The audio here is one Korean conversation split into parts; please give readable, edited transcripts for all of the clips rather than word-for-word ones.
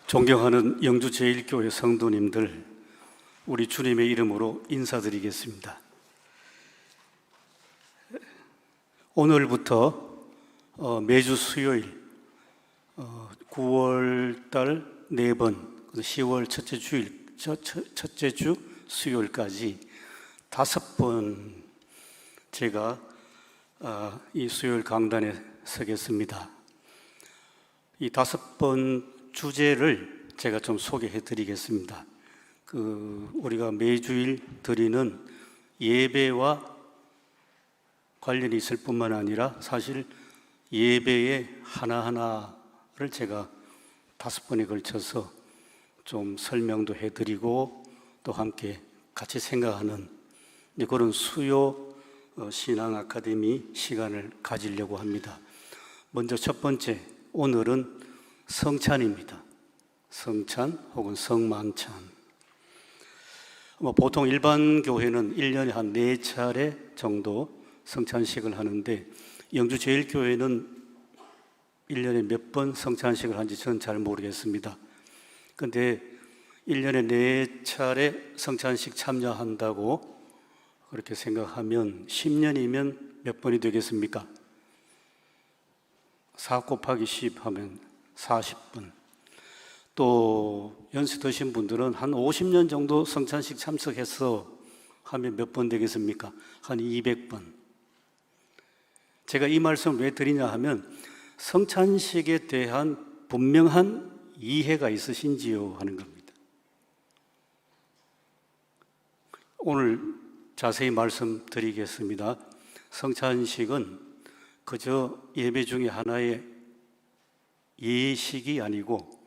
존경하는 영주제일교회 성도님들, 우리 주님의 이름으로 인사드리겠습니다. 오늘부터 매주 수요일 9월달 4번, 10월 첫째 주 수요일까지 5번 제가 이 수요일 강단에 서겠습니다. 이 5번 주제를 제가 좀 소개해 드리겠습니다. 우리가 매주일 드리는 예배와 관련이 있을 뿐만 아니라 사실 예배의 하나하나를 제가 5번에 걸쳐서 좀 설명도 해 드리고 또 함께 같이 생각하는 그런 수요 신앙 아카데미 시간을 가지려고 합니다. 먼저 첫 번째, 오늘은 성찬입니다. 성찬 혹은 성만찬. 보통 일반 교회는 1년에 한 4차례 정도 성찬식을 하는데 영주제일교회는 1년에 몇 번 성찬식을 하는지 저는 잘 모르겠습니다. 그런데 1년에 4차례 성찬식 참여한다고 그렇게 생각하면 10년이면 몇 번이 되겠습니까? 4 곱하기 10 하면 40번. 또 연세 드신 분들은 한 50년 정도 성찬식 참석해서 하면 몇 번 되겠습니까? 한 200번. 제가 이 말씀을 왜 드리냐 하면 성찬식에 대한 분명한 이해가 있으신지요 하는 겁니다. 오늘 자세히 말씀드리겠습니다. 성찬식은 그저 예배 중에 하나의 예식이 아니고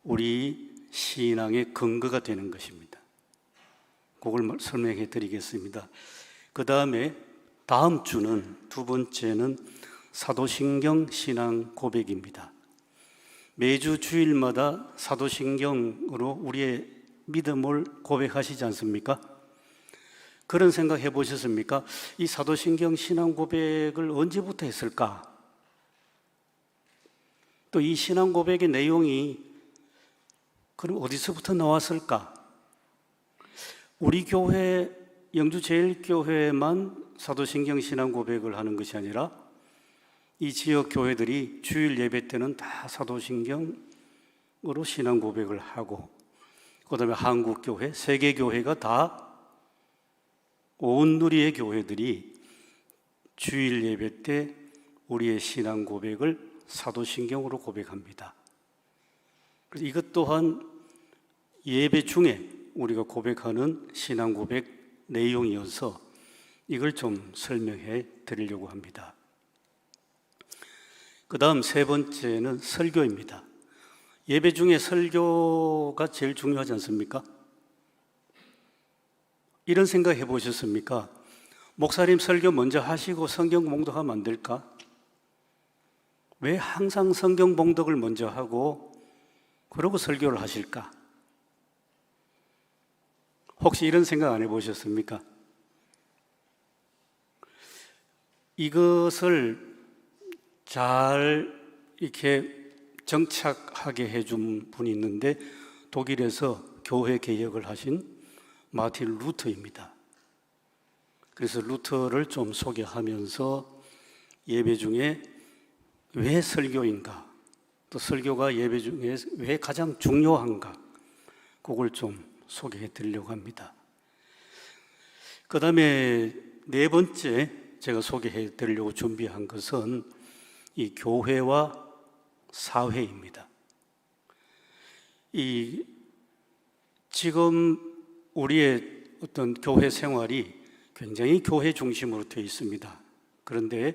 우리 신앙의 근거가 되는 것입니다. 그걸 설명해 드리겠습니다. 그 다음에 다음 주는 두 번째는 사도신경 신앙 고백입니다. 매주 주일마다 사도신경으로 우리의 믿음을 고백하시지 않습니까? 그런 생각 해보셨습니까? 이 사도신경 신앙 고백을 언제부터 했을까? 또 이 신앙 고백의 내용이 그럼 어디서부터 나왔을까? 우리 교회, 영주제일교회만 사도신경 신앙 고백을 하는 것이 아니라 이 지역 교회들이 주일 예배 때는 다 사도신경으로 신앙 고백을 하고, 그 다음에 한국교회, 세계교회가 다 온 누리의 교회들이 주일 예배 때 우리의 신앙 고백을 사도신경으로 고백합니다. 그래서 이것 또한 예배 중에 우리가 고백하는 신앙 고백 내용이어서 이걸 좀 설명해 드리려고 합니다. 그 다음 세 번째는 설교입니다. 예배 중에 설교가 제일 중요하지 않습니까? 이런 생각 해보셨습니까? 목사님 설교 먼저 하시고 성경 봉독하면 안 될까? 왜 항상 성경 봉독을 먼저 하고 그러고 설교를 하실까? 혹시 이런 생각 안 해보셨습니까? 이것을 잘 이렇게 정착하게 해준 분이 있는데 독일에서 교회 개혁을 하신 마틴 루터입니다. 그래서 루터를 좀 소개하면서 예배 중에 왜 설교인가, 또 설교가 예배 중에 왜 가장 중요한가, 그걸 좀 소개해 드리려고 합니다. 그 다음에 네 번째 제가 소개해 드리려고 준비한 것은 이 교회와 사회입니다. 지금 우리의 어떤 교회 생활이 굉장히 교회 중심으로 되어 있습니다. 그런데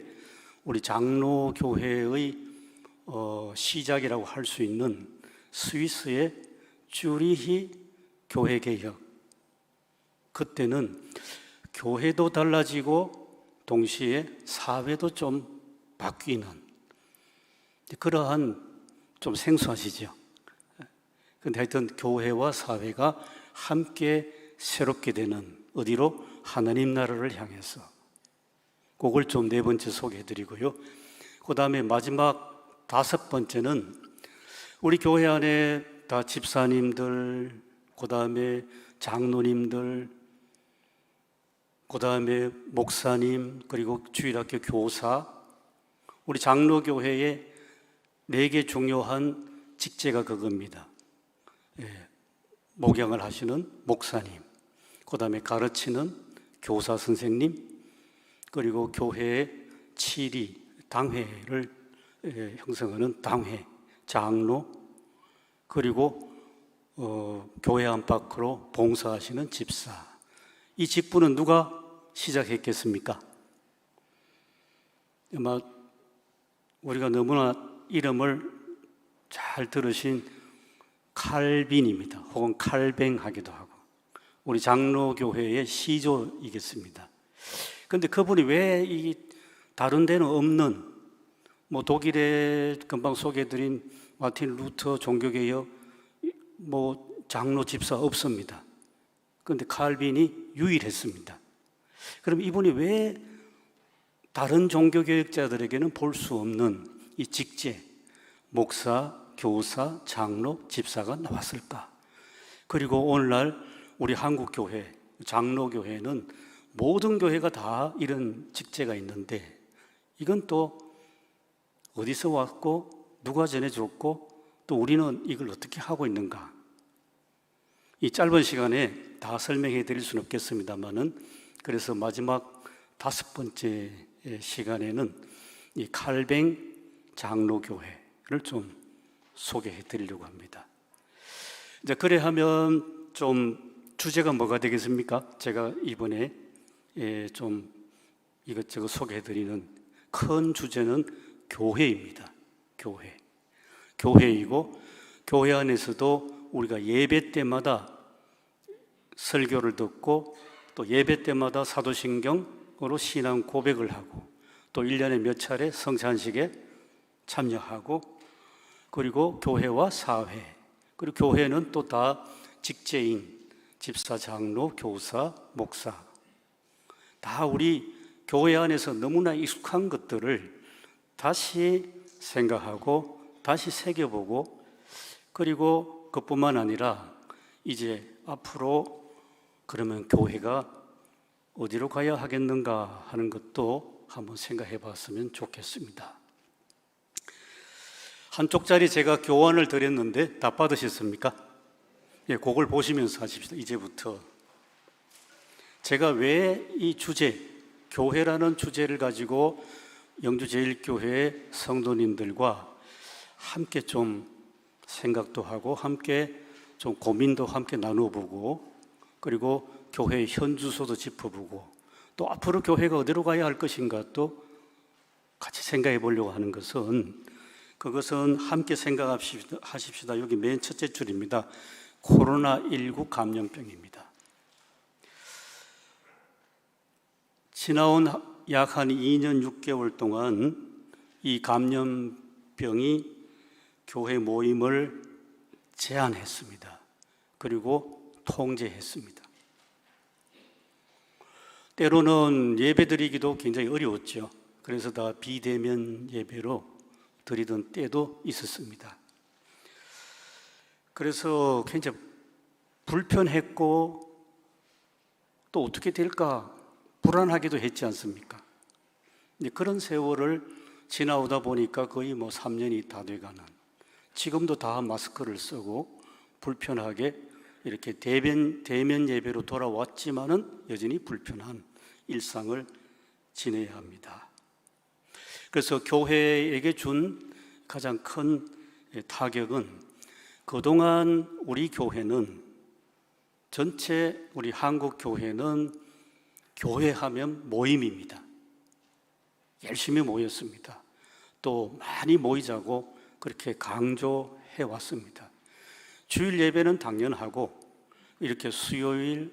우리 장로교회의 시작이라고 할 수 있는 스위스의 쭈리히 교회개혁, 그때는 교회도 달라지고 동시에 사회도 좀 바뀌는 그러한, 좀 생소하시죠? 근데 하여튼 교회와 사회가 함께 새롭게 되는, 어디로? 하나님 나라를 향해서. 그걸 좀 네 번째 소개해 드리고요. 그 다음에 마지막 5번째는 우리 교회 안에 다 집사님들, 그 다음에 장로님들, 그 다음에 목사님, 그리고 주일학교 교사, 우리 장로교회의 4개 중요한 직제가 그겁니다. 목양을 하시는 목사님, 그 다음에 가르치는 교사 선생님, 그리고 교회의 치리, 당회를 형성하는 당회, 장로, 그리고 교회 안팎으로 봉사하시는 집사. 이 직분은 누가 시작했겠습니까? 아마 우리가 너무나 이름을 잘 들으신 칼빈입니다. 혹은 칼뱅하기도 하고 우리 장로교회의 시조이겠습니다. 그런데 그분이 왜 이 다른 데는 없는, 뭐 독일에 금방 소개해드린 마틴 루터 종교개혁 장로 집사 없습니다. 그런데 칼빈이 유일했습니다. 그럼 이분이 왜 다른 종교개혁자들에게는 볼 수 없는 이 직제, 목사, 교사, 장로, 집사가 나왔을까? 그리고 오늘날 우리 한국교회, 장로교회는 모든 교회가 다 이런 직제가 있는데 이건 또 어디서 왔고 누가 전해줬고 또 우리는 이걸 어떻게 하고 있는가? 이 짧은 시간에 다 설명해 드릴 수는 없겠습니다만은, 그래서 마지막 5번째 시간에는 이 칼뱅 장로교회를 좀 소개해 드리려고 합니다. 이제 그래 하면 좀 주제가 뭐가 되겠습니까? 제가 이번에 좀 이것저것 소개해 드리는 큰 주제는 교회입니다. 교회이고, 교회 안에서도 우리가 예배 때마다 설교를 듣고 또 예배 때마다 사도신경으로 신앙 고백을 하고 또 1년에 몇 차례 성찬식에 참여하고, 그리고 교회와 사회, 그리고 교회는 또 다 직제인 집사, 장로, 교사, 목사, 다 우리 교회 안에서 너무나 익숙한 것들을 다시 생각하고 다시 새겨보고, 그리고 그뿐만 아니라 이제 앞으로 그러면 교회가 어디로 가야 하겠는가 하는 것도 한번 생각해 봤으면 좋겠습니다. 한 쪽짜리 제가 교환을 드렸는데 다 받으셨습니까? 그걸 보시면서 하십시다. 이제부터 제가 왜 이 주제, 교회라는 주제를 가지고 영주제일교회 성도님들과 함께 좀 생각도 하고 함께 좀 고민도 함께 나눠보고, 그리고 교회의 현주소도 짚어보고 또 앞으로 교회가 어디로 가야 할 것인가 또 같이 생각해 보려고 하는 것은, 그것은 함께 생각하십시다. 여기 맨 첫째 줄입니다. 코로나19 감염병입니다. 지나온 약 한 2년 6개월 동안 이 감염병이 교회 모임을 제한했습니다. 그리고 통제했습니다. 때로는 예배드리기도 굉장히 어려웠죠. 그래서 다 비대면 예배로 드리던 때도 있었습니다. 그래서 굉장히 불편했고 또 어떻게 될까 불안하기도 했지 않습니까? 그런 세월을 지나오다 보니까 거의 3년이 다 돼가는, 지금도 다 마스크를 쓰고 불편하게 이렇게 대면 예배로 돌아왔지만은 여전히 불편한 일상을 지내야 합니다. 그래서 교회에게 준 가장 큰 타격은, 그동안 우리 교회는, 전체 우리 한국 교회는 교회하면 모임입니다. 열심히 모였습니다. 또 많이 모이자고 그렇게 강조해 왔습니다. 주일 예배는 당연하고 이렇게 수요일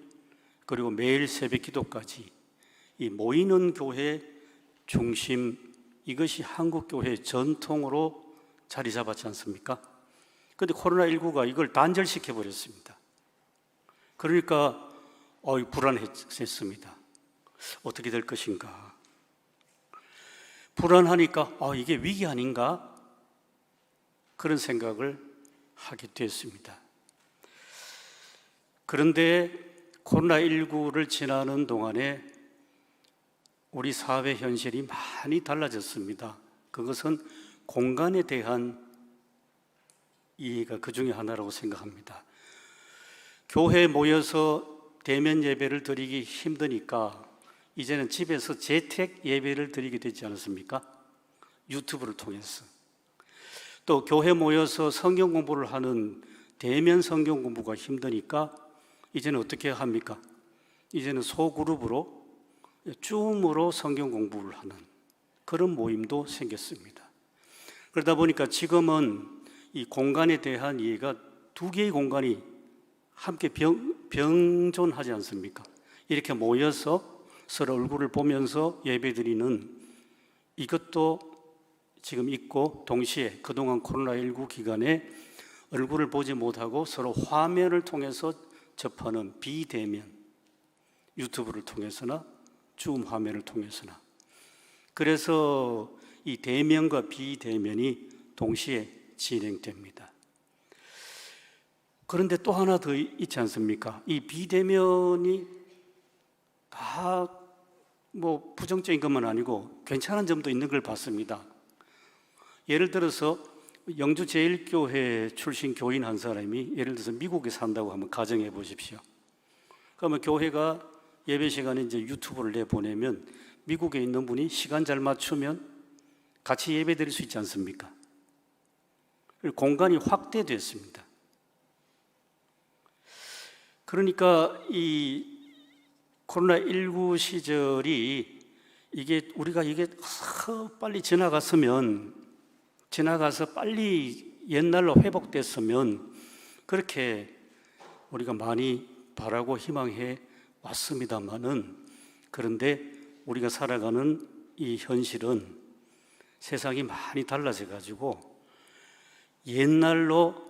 그리고 매일 새벽 기도까지 이 모이는 교회 중심, 이것이 한국 교회의 전통으로 자리 잡았지 않습니까? 그런데 코로나19가 이걸 단절시켜 버렸습니다. 그러니까 불안했습니다. 어떻게 될 것인가? 불안하니까 이게 위기 아닌가? 그런 생각을 하게 됐습니다. 그런데 코로나19를 지나는 동안에 우리 사회 현실이 많이 달라졌습니다. 그것은 공간에 대한 이해가 그 중에 하나라고 생각합니다. 교회에 모여서 대면 예배를 드리기 힘드니까 이제는 집에서 재택 예배를 드리게 되지 않았습니까? 유튜브를 통해서. 또 교회 모여서 성경 공부를 하는 대면 성경 공부가 힘드니까 이제는 어떻게 합니까? 이제는 소그룹으로 줌으로 성경 공부를 하는 그런 모임도 생겼습니다. 그러다 보니까 지금은 이 공간에 대한 이해가 두 개의 공간이 함께 병존하지 않습니까? 이렇게 모여서 서로 얼굴을 보면서 예배드리는 이것도 지금 있고, 동시에 그동안 코로나19 기간에 얼굴을 보지 못하고 서로 화면을 통해서 접하는 비대면, 유튜브를 통해서나 줌 화면을 통해서나, 그래서 이 대면과 비대면이 동시에 진행됩니다. 그런데 또 하나 더 있지 않습니까? 이 비대면이 다 뭐 부정적인 것만 아니고 괜찮은 점도 있는 걸 봤습니다. 예를 들어서 영주 제1교회 출신 교인 한 사람이 예를 들어서 미국에 산다고 한번 가정해 보십시오. 그러면 교회가 예배 시간에 이제 유튜브를 내보내면 미국에 있는 분이 시간 잘 맞추면 같이 예배 드릴 수 있지 않습니까? 공간이 확대됐습니다. 그러니까 이 코로나19 시절이 우리가 빨리 지나가서 빨리 옛날로 회복됐으면 그렇게 우리가 많이 바라고 희망해 왔습니다만은, 그런데 우리가 살아가는 이 현실은 세상이 많이 달라져 가지고 옛날로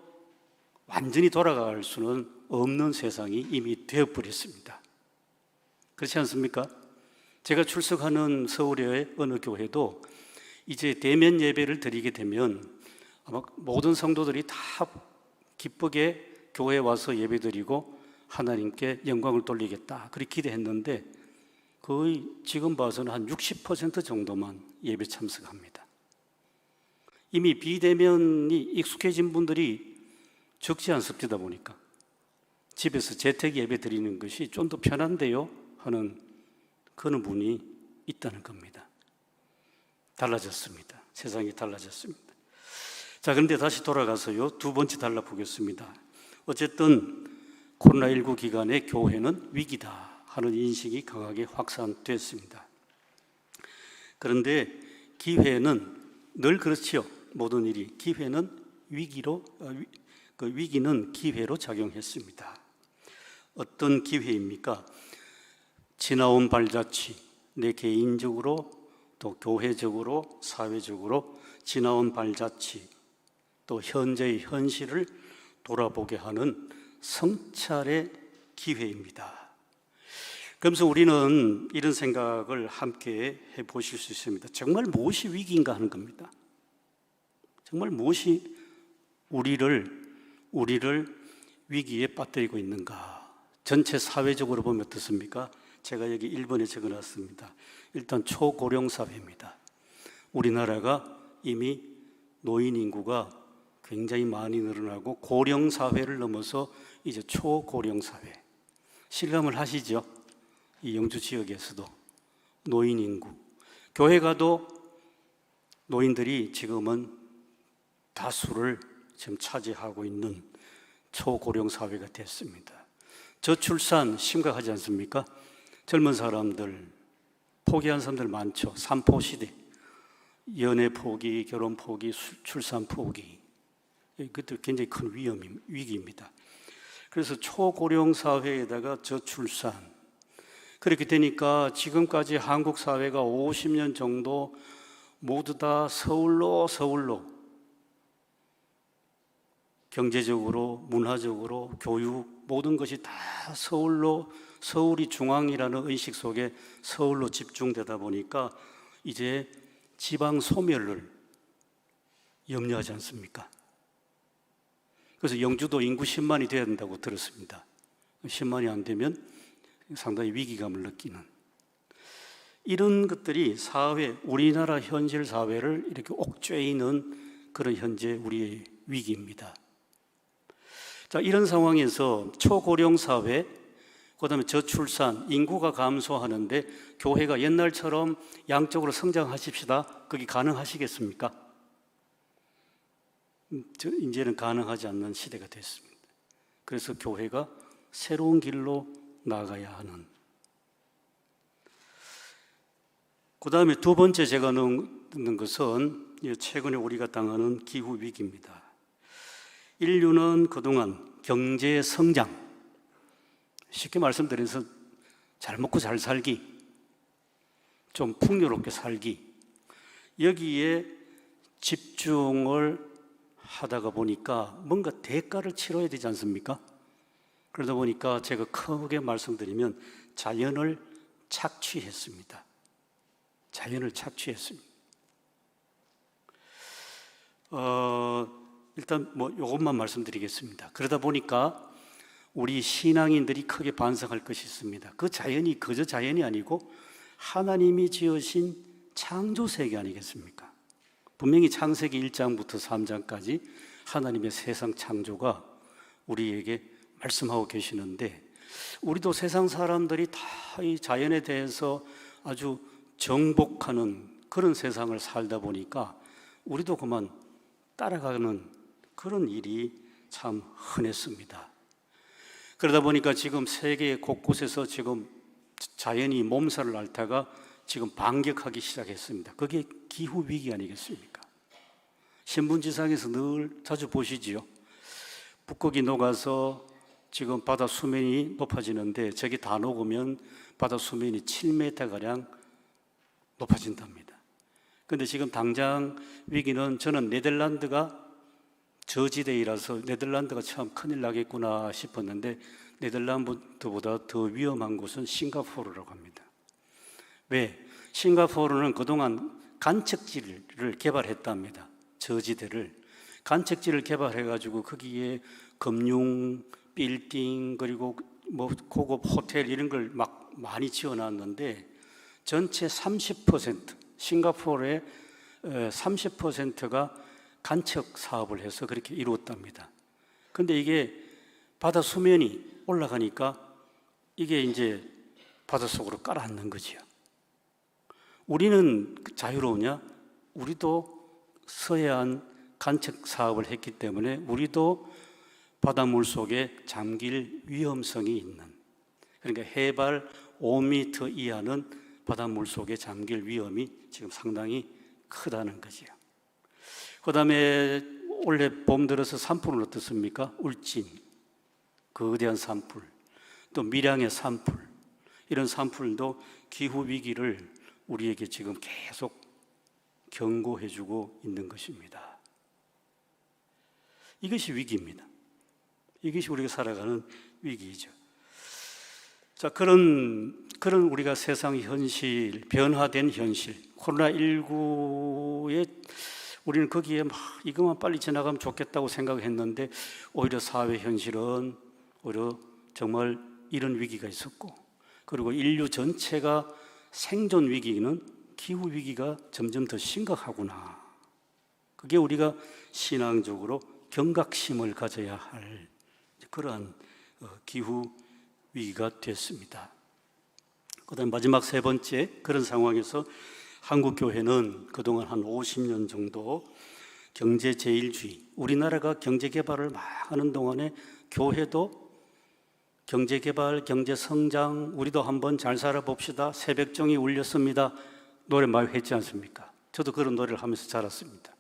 완전히 돌아갈 수는 없는 세상이 이미 되어버렸습니다. 그렇지 않습니까? 제가 출석하는 서울의 어느 교회도 이제 대면 예배를 드리게 되면 아마 모든 성도들이 다 기쁘게 교회에 와서 예배 드리고 하나님께 영광을 돌리겠다 그렇게 기대했는데 거의 지금 봐서는 한 60% 정도만 예배 참석합니다. 이미 비대면이 익숙해진 분들이 적지 않습니다. 보니까 집에서 재택 예배 드리는 것이 좀 더 편한데요 하는 그런 분이 있다는 겁니다. 달라졌습니다. 세상이 달라졌습니다. 자, 그런데 다시 돌아가서요, 두 번째 달라보겠습니다. 어쨌든 코로나19 기간에 교회는 위기다 하는 인식이 강하게 확산됐습니다. 그런데 기회는 늘 그렇지요. 모든 일이 기회는 위기는 기회로 작용했습니다. 어떤 기회입니까? 지나온 발자취, 내 개인적으로 또 교회적으로 사회적으로 지나온 발자취, 또 현재의 현실을 돌아보게 하는 성찰의 기회입니다. 그러면서 우리는 이런 생각을 함께 해보실 수 있습니다. 정말 무엇이 위기인가 하는 겁니다. 정말 무엇이 우리를 위기에 빠뜨리고 있는가? 전체 사회적으로 보면 어떻습니까? 제가 여기 1번에 적어놨습니다. 일단 초고령 사회입니다. 우리나라가 이미 노인 인구가 굉장히 많이 늘어나고 고령 사회를 넘어서 이제 초고령 사회. 실감을 하시죠? 이 영주 지역에서도 노인 인구. 교회 가도 노인들이 지금은 다수를 지금 차지하고 있는 초고령 사회가 됐습니다. 저출산 심각하지 않습니까? 젊은 사람들, 포기한 사람들 많죠. 삼포 시대. 연애 포기, 결혼 포기, 출산 포기. 그것도 굉장히 큰 위기입니다. 그래서 초고령 사회에다가 저출산. 그렇게 되니까 지금까지 한국 사회가 50년 정도 모두 다 서울로 경제적으로, 문화적으로, 교육 모든 것이 다 서울이 중앙이라는 의식 속에 서울로 집중되다 보니까 이제 지방 소멸을 염려하지 않습니까? 그래서 영주도 인구 10만이 돼야 된다고 들었습니다. 10만이 안 되면 상당히 위기감을 느끼는 이런 것들이 사회, 우리나라 현실 사회를 이렇게 옥죄이는 그런 현재 우리의 위기입니다. 자, 이런 상황에서 초고령 사회, 그다음에 저출산, 인구가 감소하는데 교회가 옛날처럼 양적으로 성장하십시다. 그게 가능하시겠습니까? 이제는 가능하지 않는 시대가 됐습니다. 그래서 교회가 새로운 길로 나가야 하는. 그 다음에 두 번째 제가 넣는 것은 최근에 우리가 당하는 기후 위기입니다. 인류는 그동안 경제 성장, 쉽게 말씀드려서 잘 먹고 잘 살기, 좀 풍요롭게 살기, 여기에 집중을 하다가 보니까 뭔가 대가를 치러야 되지 않습니까? 그러다 보니까 제가 크게 말씀드리면 자연을 착취했습니다. 자연을 착취했습니다. 일단 이것만 말씀드리겠습니다. 그러다 보니까 우리 신앙인들이 크게 반성할 것이 있습니다. 그 자연이 그저 자연이 아니고 하나님이 지으신 창조 세계 아니겠습니까? 분명히 창세기 1장부터 3장까지 하나님의 세상 창조가 우리에게 말씀하고 계시는데, 우리도 세상 사람들이 다 이 자연에 대해서 아주 정복하는 그런 세상을 살다 보니까 우리도 그만 따라가는 그런 일이 참 흔했습니다. 그러다 보니까 지금 세계 곳곳에서 지금 자연이 몸살을 앓다가 지금 반격하기 시작했습니다. 그게 기후 위기 아니겠습니까? 신문지상에서 늘 자주 보시지요. 북극이 녹아서 지금 바다 수면이 높아지는데 저게 다 녹으면 바다 수면이 7m가량 높아진답니다. 그런데 지금 당장 위기는, 저는 네덜란드가 저지대이라서 네덜란드가 참 큰일 나겠구나 싶었는데 네덜란드보다 더 위험한 곳은 싱가포르라고 합니다. 왜? 싱가포르는 그동안 간척지를 개발했답니다. 저지대를. 간척지를 개발해가지고 거기에 금융, 빌딩, 그리고 고급 호텔 이런 걸 막 많이 지어놨는데 전체 30%, 싱가포르의 30%가 간척 사업을 해서 그렇게 이루었답니다. 그런데 이게 바다 수면이 올라가니까 이게 이제 바닷속으로 깔아앉는 거지요. 우리는 자유로우냐? 우리도 서해안 간척 사업을 했기 때문에 우리도 바닷물 속에 잠길 위험성이 있는, 그러니까 해발 5m 이하는 바닷물 속에 잠길 위험이 지금 상당히 크다는 거지요. 그 다음에 올해 봄 들어서 산불은 어떻습니까? 울진, 거대한 산불, 또 밀양의 산불, 이런 산불도 기후 위기를 우리에게 지금 계속 경고해주고 있는 것입니다. 이것이 위기입니다. 이것이 우리가 살아가는 위기이죠. 자, 그런 우리가 세상 현실, 변화된 현실, 코로나19에 우리는 거기에 막 이것만 빨리 지나가면 좋겠다고 생각했는데 오히려 사회 현실은 오히려 정말 이런 위기가 있었고, 그리고 인류 전체가 생존 위기는 기후 위기가 점점 더 심각하구나. 그게 우리가 신앙적으로 경각심을 가져야 할 그러한 기후 위기가 됐습니다. 그다음 마지막 세 번째, 그런 상황에서 한국교회는 그동안 한 50년 정도 경제 제일주의, 우리나라가 경제 개발을 막 하는 동안에 교회도 경제 개발, 경제 성장, 우리도 한번 잘 살아봅시다, 새벽종이 울렸습니다, 노래 많이 했지 않습니까? 저도 그런 노래를 하면서 자랐습니다.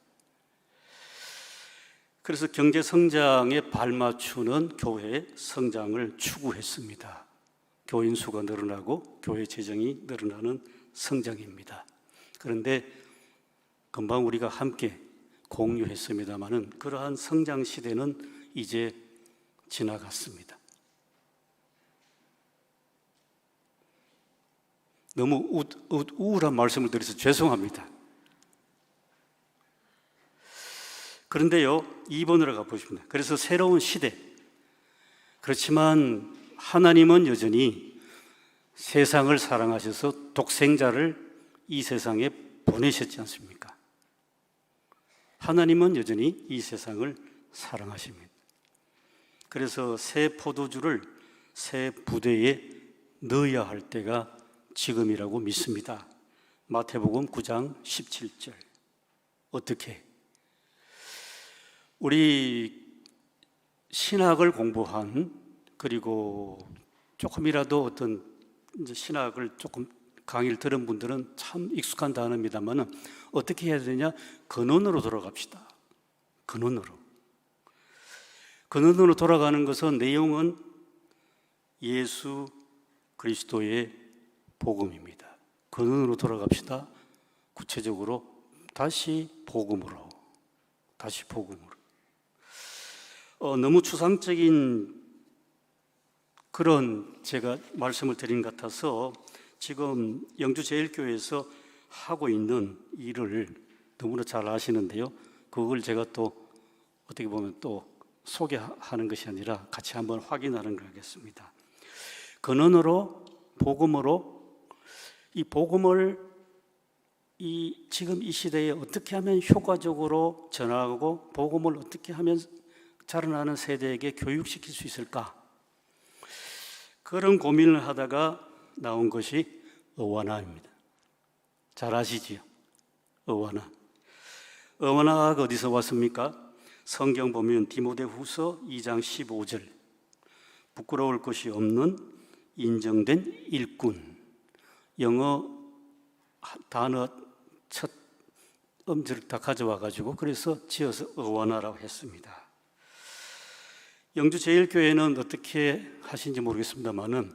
그래서 경제 성장에 발맞추는 교회의 성장을 추구했습니다. 교인 수가 늘어나고 교회 재정이 늘어나는 성장입니다. 그런데 금방 우리가 함께 공유했습니다마는 그러한 성장 시대는 이제 지나갔습니다. 너무 우울한 말씀을 드려서 죄송합니다. 그런데요, 2번으로 가보십니다. 그래서 새로운 시대. 그렇지만 하나님은 여전히 세상을 사랑하셔서 독생자를 이 세상에 보내셨지 않습니까? 하나님은 여전히 이 세상을 사랑하십니다. 그래서 새 포도주를 새 부대에 넣어야 할 때가 지금이라고 믿습니다. 마태복음 9장 17절. 어떻게? 우리 신학을 공부한, 그리고 조금이라도 어떤 신학을 조금 강의를 들은 분들은 참 익숙한 단어입니다만 어떻게 해야 되냐? 근원으로 돌아갑시다. 근원으로 돌아가는 것은 내용은 예수 그리스도의 복음입니다. 근원으로 돌아갑시다. 구체적으로 다시 복음으로. 너무 추상적인 그런 제가 말씀을 드린 것 같아서 지금 영주제일교회에서 하고 있는 일을 너무나 잘 아시는데요. 그걸 제가 또 어떻게 보면 또 소개하는 것이 아니라 같이 한번 확인하는 걸 하겠습니다. 근원으로, 복음으로, 이 복음을 지금 이 시대에 어떻게 하면 효과적으로 전하고 복음을 어떻게 하면 자라나는 세대에게 교육시킬 수 있을까? 그런 고민을 하다가 나온 것이 어와나입니다. 잘 아시지요? 어와나가 어디서 왔습니까? 성경 보면 디모데후서 2장 15절, 부끄러울 것이 없는 인정된 일꾼. 영어 단어 첫 음절을 다 가져와 가지고 그래서 지어서 어와나라고 했습니다. 영주제일교회는 어떻게 하신지 모르겠습니다만은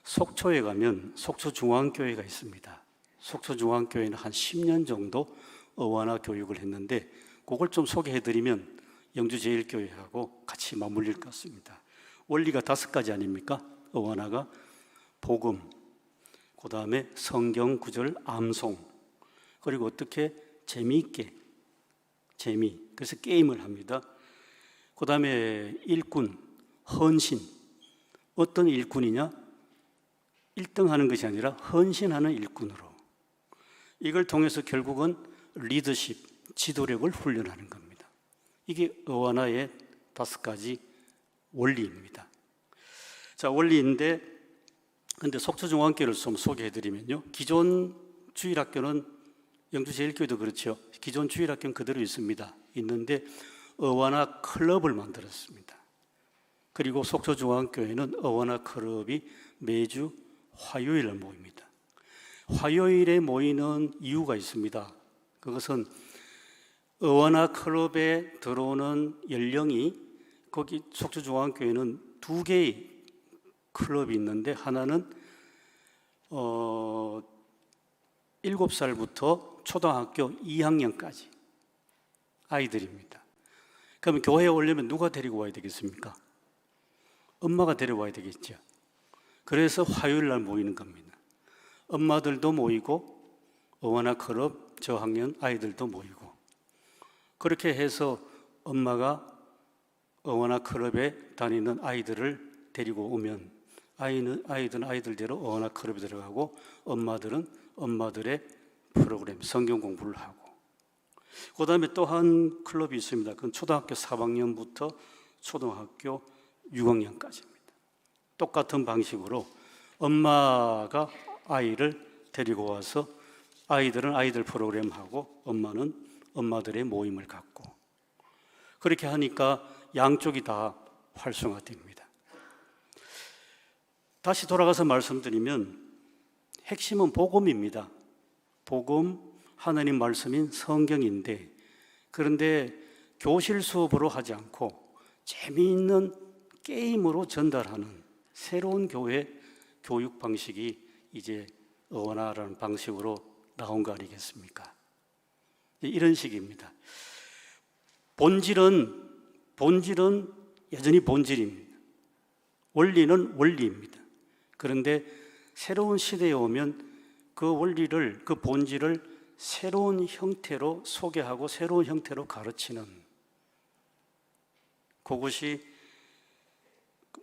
속초에 가면 속초중앙교회가 있습니다. 속초중앙교회는 한 10년 정도 어와나 교육을 했는데 그걸 좀 소개해드리면 영주제일교회하고 같이 맞물릴 것 같습니다. 원리가 5가지 아닙니까? 어와나가 복음, 그 다음에 성경 구절 암송, 그리고 어떻게 재미있게 그래서 게임을 합니다. 그 다음에 일꾼, 헌신. 어떤 일꾼이냐? 1등 하는 것이 아니라 헌신하는 일꾼으로. 이걸 통해서 결국은 리더십, 지도력을 훈련하는 겁니다. 이게 어와나의 5가지 원리입니다. 자, 원리인데, 근데 속초중앙교회를 좀 소개해드리면요. 기존 주일학교는 영주제일교회도 그렇죠. 기존 주일학교는 그대로 있는데 어와나 클럽을 만들었습니다. 그리고 속초중앙교회는 어와나 클럽이 매주 화요일에 모입니다. 화요일에 모이는 이유가 있습니다. 그것은 어와나 클럽에 들어오는 연령이 거기 속초중앙교회는 2개의 클럽이 있는데 하나는 7살부터 초등학교 2학년까지 아이들입니다. 그러면 교회에 오려면 누가 데리고 와야 되겠습니까? 엄마가 데려와야 되겠죠. 그래서 화요일 날 모이는 겁니다. 엄마들도 모이고 어와나 클럽 저학년 아이들도 모이고 그렇게 해서 엄마가 어와나 클럽에 다니는 아이들을 데리고 오면 아이들은 아이들대로 어와나 클럽에 들어가고 엄마들은 엄마들의 프로그램 성경 공부를 하고 그 다음에 또 한 클럽이 있습니다. 그건 초등학교 3학년부터 초등학교 6학년까지입니다. 똑같은 방식으로 엄마가 아이를 데리고 와서 아이들은 아이들 프로그램하고 엄마는 엄마들의 모임을 갖고 그렇게 하니까 양쪽이 다 활성화됩니다. 다시 돌아가서 말씀드리면 핵심은 복음입니다. 복음, 하나님 말씀인 성경인데 그런데 교실 수업으로 하지 않고 재미있는 게임으로 전달하는 새로운 교회 교육 방식이 이제 어와나라는 방식으로 나온 거 아니겠습니까? 이런 식입니다. 본질은 여전히 본질입니다. 원리는 원리입니다. 그런데 새로운 시대에 오면 그 원리를, 그 본질을 새로운 형태로 소개하고 새로운 형태로 가르치는 그것이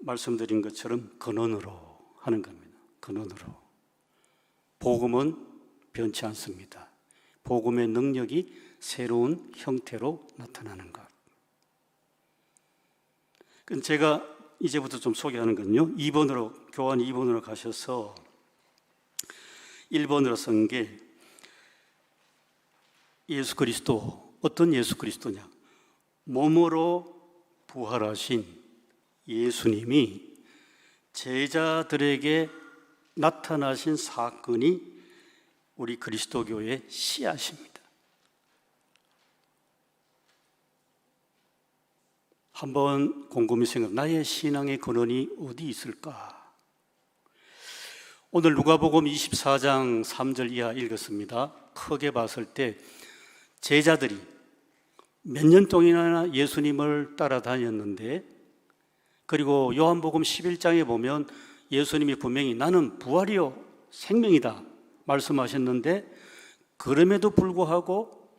말씀드린 것처럼 근원으로 하는 겁니다. 근원으로. 복음은 변치 않습니다. 복음의 능력이 새로운 형태로 나타나는 것. 제가 이제부터 좀 소개하는 건요, 2번으로, 교환 2번으로 가셔서 1번으로 쓴 게 예수 그리스도, 어떤 예수 그리스도냐? 몸으로 부활하신 예수님이 제자들에게 나타나신 사건이 우리 그리스도교의 씨앗입니다. 한번 곰곰이 생각, 나의 신앙의 근원이 어디 있을까? 오늘 누가복음 24장 3절 이하 읽었습니다. 크게 봤을 때 제자들이 몇 년 동안이나 예수님을 따라다녔는데, 그리고 요한복음 11장에 보면 예수님이 분명히 나는 부활이요 생명이다 말씀하셨는데, 그럼에도 불구하고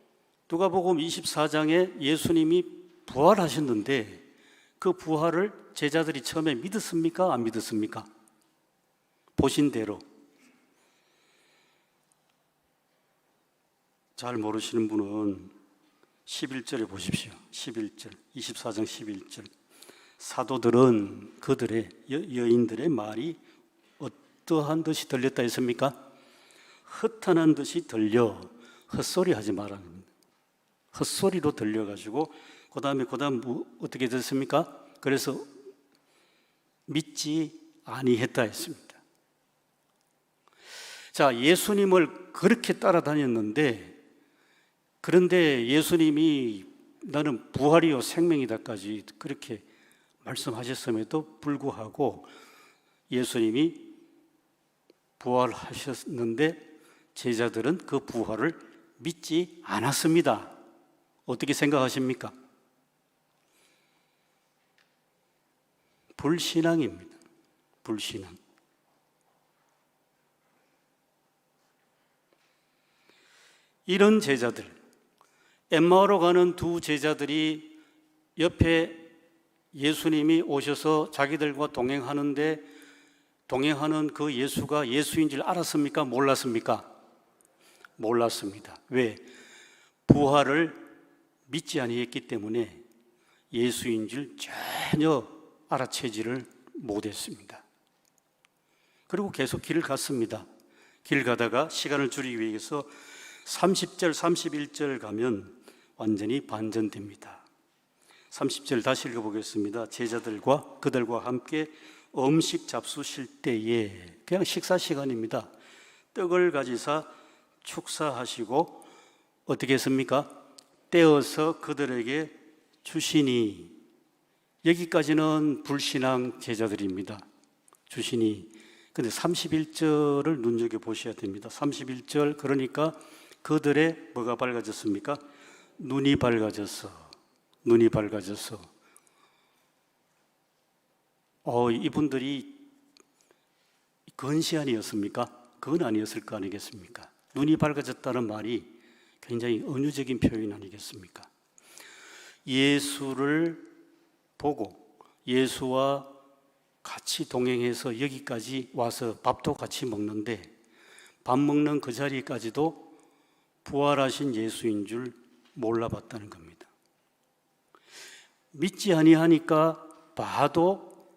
누가복음 24장에 예수님이 부활하셨는데 그 부활을 제자들이 처음에 믿었습니까? 안 믿었습니까? 보신 대로. 잘 모르시는 분은 11절에 보십시오. 11절, 24장 11절. 사도들은 그들의 여인들의 말이 어떠한 듯이 들렸다 했습니까? 흩어난 듯이 들려. 헛소리 하지 말라는 겁니다. 헛소리로 들려가지고 그 다음 어떻게 됐습니까? 그래서 믿지 아니했다 했습니다. 자, 예수님을 그렇게 따라다녔는데, 그런데 예수님이 나는 부활이요 생명이다까지 그렇게 말씀하셨음에도 불구하고 예수님이 부활하셨는데 제자들은 그 부활을 믿지 않았습니다. 어떻게 생각하십니까? 불신앙입니다. 불신앙. 이런 제자들, 엠마오로 가는 두 제자들이 옆에 예수님이 오셔서 자기들과 동행하는 그 예수가 예수인 줄 알았습니까? 몰랐습니까? 몰랐습니다. 왜? 부활을 믿지 아니했기 때문에 예수인 줄 전혀 알아채지를 못했습니다. 그리고 계속 길을 갔습니다. 길 가다가 시간을 줄이기 위해서 30절, 31절 가면 완전히 반전됩니다. 30절 다시 읽어보겠습니다. 제자들과 그들과 함께 음식 잡수실 때에, 그냥 식사 시간입니다. 떡을 가지사 축사하시고 어떻게 했습니까? 떼어서 그들에게 주시니. 여기까지는 불신앙 제자들입니다. 주시니. 근데 31절을 눈여겨보셔야 됩니다. 31절, 그러니까 그들의 뭐가 밝아졌습니까? 눈이 밝아졌어. 눈이 밝아졌어. 이분들이 근시안이었습니까? 그건 아니었을 거 아니겠습니까? 눈이 밝아졌다는 말이 굉장히 은유적인 표현 아니겠습니까? 예수를 보고 예수와 같이 동행해서 여기까지 와서 밥도 같이 먹는데, 밥 먹는 그 자리까지도 부활하신 예수인 줄 몰라봤다는 겁니다. 믿지 아니하니까 봐도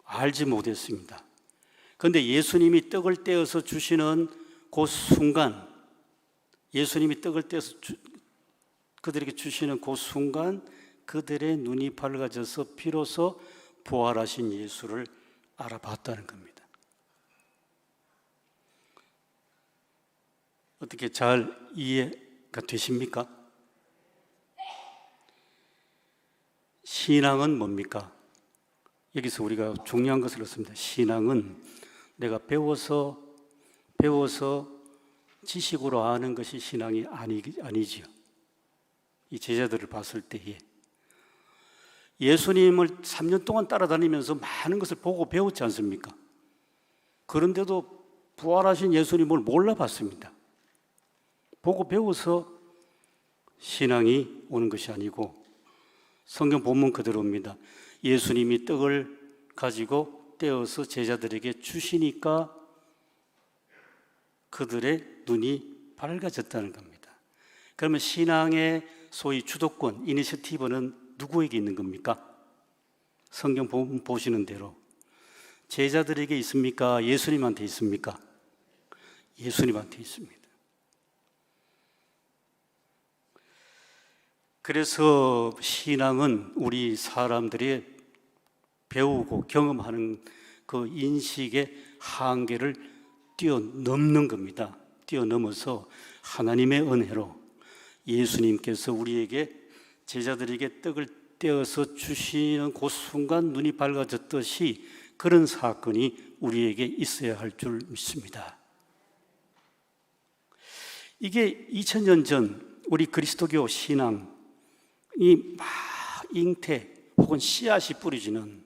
알지 못했습니다. 그런데 예수님이 떡을 떼어서 주시는 그 순간, 예수님이 떡을 떼어서 그들에게 주시는 그 순간 그들의 눈이 밝아져서 비로소 부활하신 예수를 알아봤다는 겁니다. 어떻게 잘 이해가 되십니까? 신앙은 뭡니까? 여기서 우리가 중요한 것을 얻습니다. 신앙은 내가 배워서 지식으로 아는 것이 신앙이 아니지요. 이 제자들을 봤을 때에 예수님을 3년 동안 따라다니면서 많은 것을 보고 배웠지 않습니까? 그런데도 부활하신 예수님을 몰라봤습니다. 보고 배워서 신앙이 오는 것이 아니고 성경 본문 그대로입니다. 예수님이 떡을 가지고 떼어서 제자들에게 주시니까 그들의 눈이 밝아졌다는 겁니다. 그러면 신앙의 소위 주도권, 이니셔티브는 누구에게 있는 겁니까? 성경 보시는 대로 제자들에게 있습니까? 예수님한테 있습니까? 예수님한테 있습니다. 그래서 신앙은 우리 사람들이 배우고 경험하는 그 인식의 한계를 뛰어넘는 겁니다. 뛰어넘어서 하나님의 은혜로 예수님께서 우리에게 제자들에게 떡을 떼어서 주시는 그 순간 눈이 밝아졌듯이 그런 사건이 우리에게 있어야 할 줄 믿습니다. 이게 2000년 전 우리 그리스도교 신앙이 막 잉태 혹은 씨앗이 뿌려지는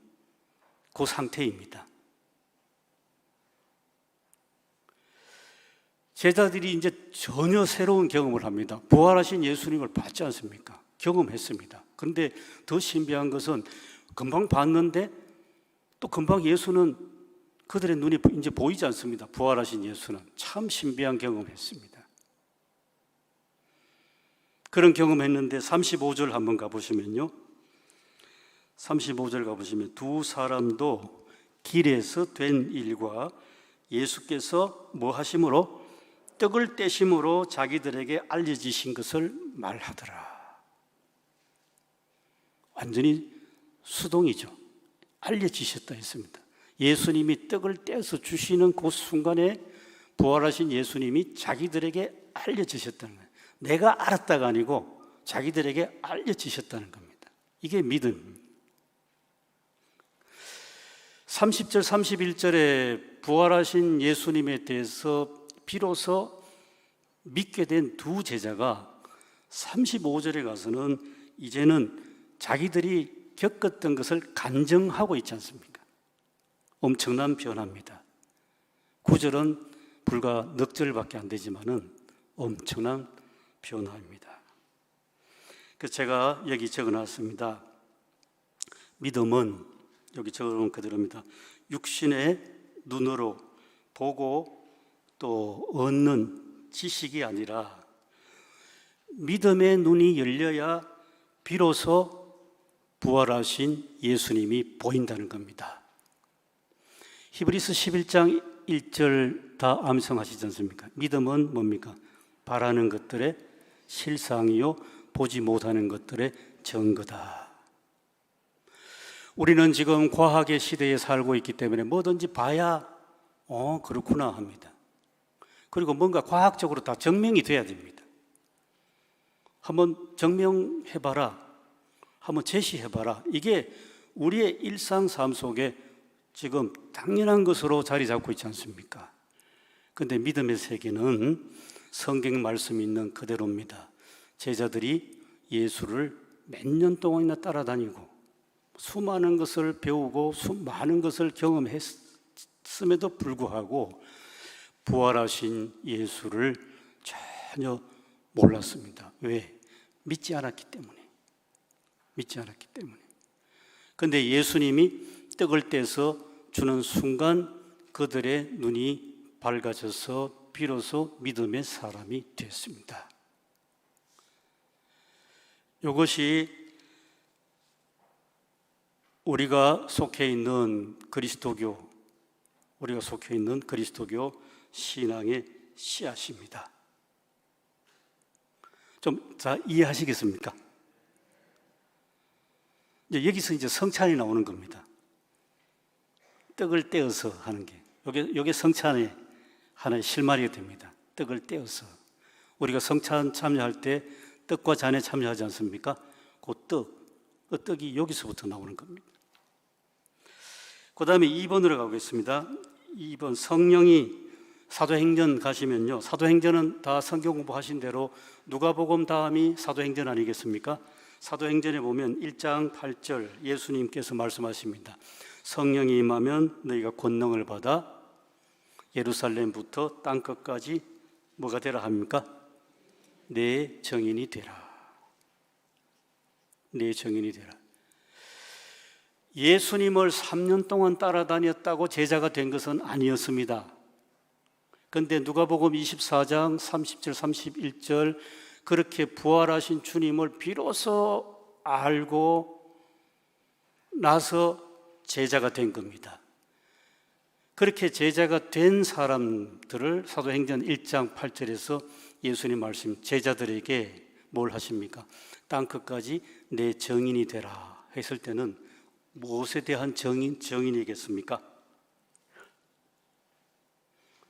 그 상태입니다. 제자들이 이제 전혀 새로운 경험을 합니다. 부활하신 예수님을 봤지 않습니까? 경험했습니다. 그런데 더 신비한 것은 금방 봤는데 또 금방 예수는 그들의 눈이 이제 보이지 않습니다. 부활하신 예수는 참 신비한 경험했습니다. 그런 경험했는데 35절 한번 가보시면요. 35절 가보시면 두 사람도 길에서 된 일과 예수께서 뭐 하심으로 떡을 떼심으로 자기들에게 알려지신 것을 말하더라. 완전히 수동이죠. 알려지셨다 했습니다. 예수님이 떡을 떼서 주시는 그 순간에 부활하신 예수님이 자기들에게 알려지셨다는 거예요. 내가 알았다가 아니고 자기들에게 알려지셨다는 겁니다. 이게 믿음. 30절 31절에 부활하신 예수님에 대해서 비로소 믿게 된 두 제자가 35절에 가서는 이제는 자기들이 겪었던 것을 간증하고 있지 않습니까? 엄청난 변화입니다. 9절은 불과 넉 절밖에 안 되지만은 엄청난 변화입니다. 그래서 제가 여기 적어놨습니다. 믿음은 여기 적어놓은 그대로입니다. 육신의 눈으로 보고 또 얻는 지식이 아니라 믿음의 눈이 열려야 비로소 부활하신 예수님이 보인다는 겁니다. 히브리서 11장 1절 다 암송하시지 않습니까? 믿음은 뭡니까? 바라는 것들의 실상이요 보지 못하는 것들의 증거다. 우리는 지금 과학의 시대에 살고 있기 때문에 뭐든지 봐야 그렇구나 합니다. 그리고 뭔가 과학적으로 다 증명이 돼야 됩니다. 한번 증명해봐라, 한번 제시해봐라. 이게 우리의 일상 삶 속에 지금 당연한 것으로 자리 잡고 있지 않습니까? 그런데 믿음의 세계는 성경 말씀이 있는 그대로입니다. 제자들이 예수를 몇 년 동안이나 따라다니고 수많은 것을 배우고 수많은 것을 경험했음에도 불구하고 부활하신 예수를 전혀 몰랐습니다. 왜? 믿지 않았기 때문에. 믿지 않았기 때문에. 그런데 예수님이 떡을 떼서 주는 순간 그들의 눈이 밝아져서 비로소 믿음의 사람이 됐습니다. 이것이 우리가 속해 있는 그리스도교 신앙의 씨앗입니다. 좀 잘 이해하시겠습니까? 여기서 이제 성찬이 나오는 겁니다. 떡을 떼어서 하는 게 이게 성찬의 하나의 실마리가 됩니다. 떡을 떼어서 우리가 성찬 참여할 때 떡과 잔에 참여하지 않습니까? 그 떡이 여기서부터 나오는 겁니다. 그 다음에 2번으로 가보겠습니다. 2번 성령이 사도행전 가시면요, 사도행전은 다 성경 공부하신 대로 누가복음 다음이 사도행전 아니겠습니까? 사도행전에 보면 1장 8절 예수님께서 말씀하십니다. 성령이 임하면 너희가 권능을 받아 예루살렘부터 땅끝까지 뭐가 되라 합니까? 내 증인이 되라. 내 증인이 되라. 예수님을 3년 동안 따라다녔다고 제자가 된 것은 아니었습니다. 그런데 누가복음 24장 30절 31절 그렇게 부활하신 주님을 비로소 알고 나서 제자가 된 겁니다. 그렇게 제자가 된 사람들을 사도행전 1장 8절에서 예수님 말씀, 제자들에게 뭘 하십니까? 땅끝까지 내 증인이 되라 했을 때는 무엇에 대한 증인이겠습니까?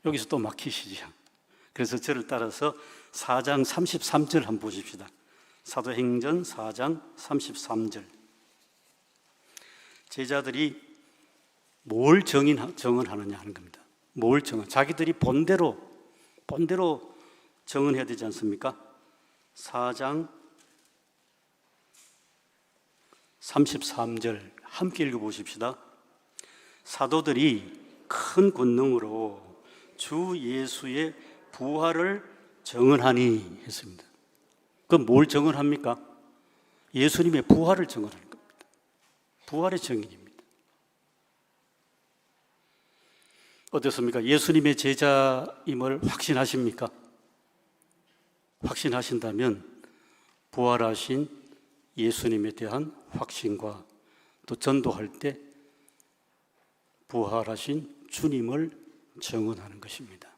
여기서 또 막히시죠. 그래서 저를 따라서 4장 33절 한번 보십시다. 사도행전 4장 33절. 제자들이 뭘 증언하느냐 하는 겁니다. 뭘 증언? 자기들이 본대로 증언해야 되지 않습니까? 4장 33절 함께 읽어보십시다. 사도들이 큰 권능으로 주 예수의 부활을 증언하니 했습니다. 그럼 뭘 증언합니까? 예수님의 부활을 증언하는 겁니다. 부활의 증인입니다. 어떻습니까? 예수님의 제자임을 확신하십니까? 확신하신다면 부활하신 예수님에 대한 확신과 또 전도할 때 부활하신 주님을 증언하는 것입니다.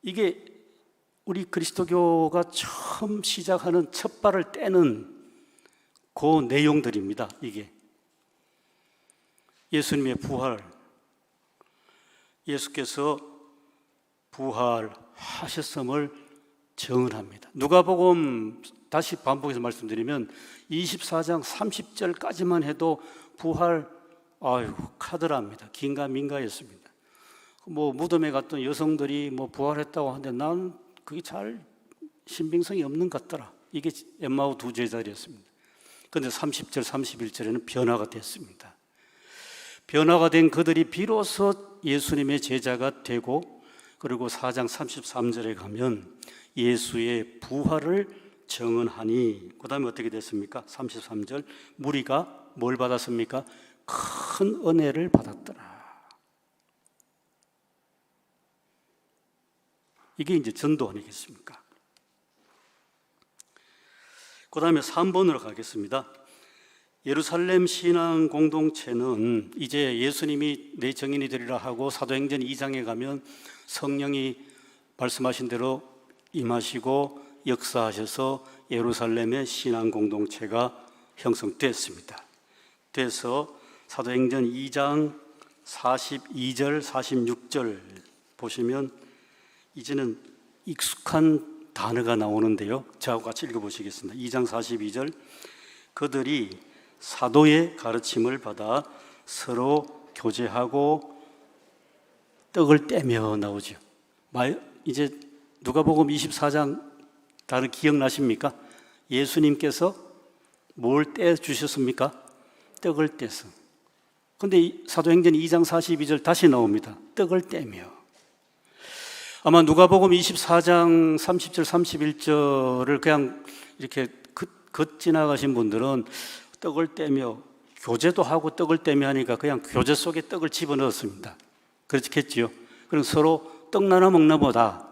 이게 우리 그리스도교가 처음 시작하는 첫 발을 떼는 그 내용들입니다. 이게 예수님의 부활, 예수께서 부활하셨음을 증언합니다. 누가복음 다시 반복해서 말씀드리면 24장 30절까지만 해도 부활 카더라입니다. 긴가민가였습니다. 무덤에 갔던 여성들이 부활했다고 하는데 난 그게 잘 신빙성이 없는 것 같더라. 이게 엠마오 두 제자리였습니다. 그런데 30절 31절에는 변화가 됐습니다. 변화가 된 그들이 비로소 예수님의 제자가 되고, 그리고 4장 33절에 가면 예수의 부활을 증언하니, 그 다음에 어떻게 됐습니까? 33절, 무리가 뭘 받았습니까? 큰 은혜를 받았더라. 이게 이제 전도 아니겠습니까? 그 다음에 3번으로 가겠습니다. 예루살렘 신앙 공동체는 이제 예수님이 내 증인이 되리라 하고 사도행전 2장에 가면 성령이 말씀하신 대로 임하시고 역사하셔서 예루살렘의 신앙 공동체가 형성됐습니다. 돼서 사도행전 2장 42절 46절 보시면 이제는 익숙한 단어가 나오는데요. 저하고 같이 읽어보시겠습니다. 2장 42절, 그들이 사도의 가르침을 받아 서로 교제하고 떡을 떼며 나오죠. 이제 누가복음 24장 다른 기억나십니까? 예수님께서 뭘 떼주셨습니까? 떡을 떼서. 그런데 사도행전 2장 42절 다시 나옵니다. 떡을 떼며. 아마 누가복음 24장 30절 31절을 그냥 이렇게 지나가신 분들은 떡을 떼며, 교제도 하고 떡을 떼며 하니까 그냥 교제 속에 떡을 집어넣었습니다. 그렇겠지요. 그럼 서로 떡 나눠 먹나 보다,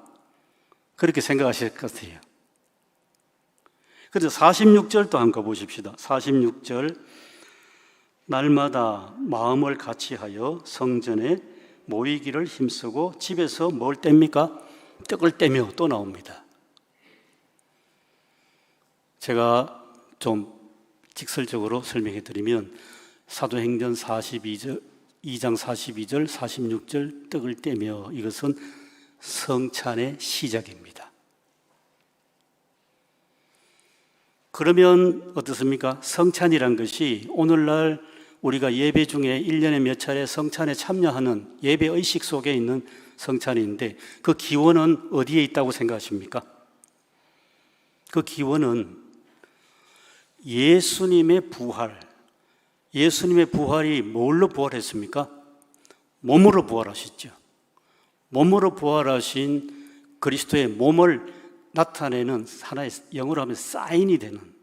그렇게 생각하실 것 같아요. 그래서 46절도 한번 가보십시다. 46절, 날마다 마음을 같이하여 성전에 모이기를 힘쓰고 집에서 뭘 뗍니까? 떡을 떼며 또 나옵니다. 제가 좀 직설적으로 설명해 드리면 사도행전 2장 42절 46절 떡을 떼며, 이것은 성찬의 시작입니다. 그러면 어떻습니까? 성찬이란 것이 오늘날 우리가 예배 중에 1년에 몇 차례 성찬에 참여하는 예배 의식 속에 있는 성찬인데, 그 기원은 어디에 있다고 생각하십니까? 그 기원은 예수님의 부활. 예수님의 부활이 뭘로 부활했습니까? 몸으로 부활하셨죠. 몸으로 부활하신 그리스도의 몸을 나타내는 하나의, 영어로 하면 사인이 되는,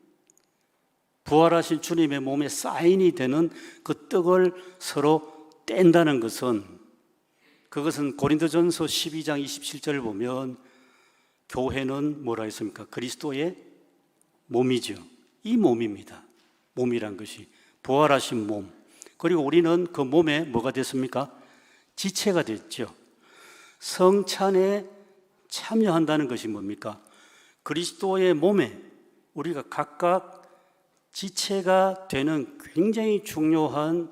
부활하신 주님의 몸에 사인이 되는 그 떡을 서로 뗀다는 것은, 그것은 고린도전서 12장 27절을 보면 교회는 뭐라 했습니까? 그리스도의 몸이죠. 이 몸입니다. 몸이란 것이 부활하신 몸. 그리고 우리는 그 몸에 뭐가 됐습니까? 지체가 됐죠. 성찬에 참여한다는 것이 뭡니까? 그리스도의 몸에 우리가 각각 지체가 되는 굉장히 중요한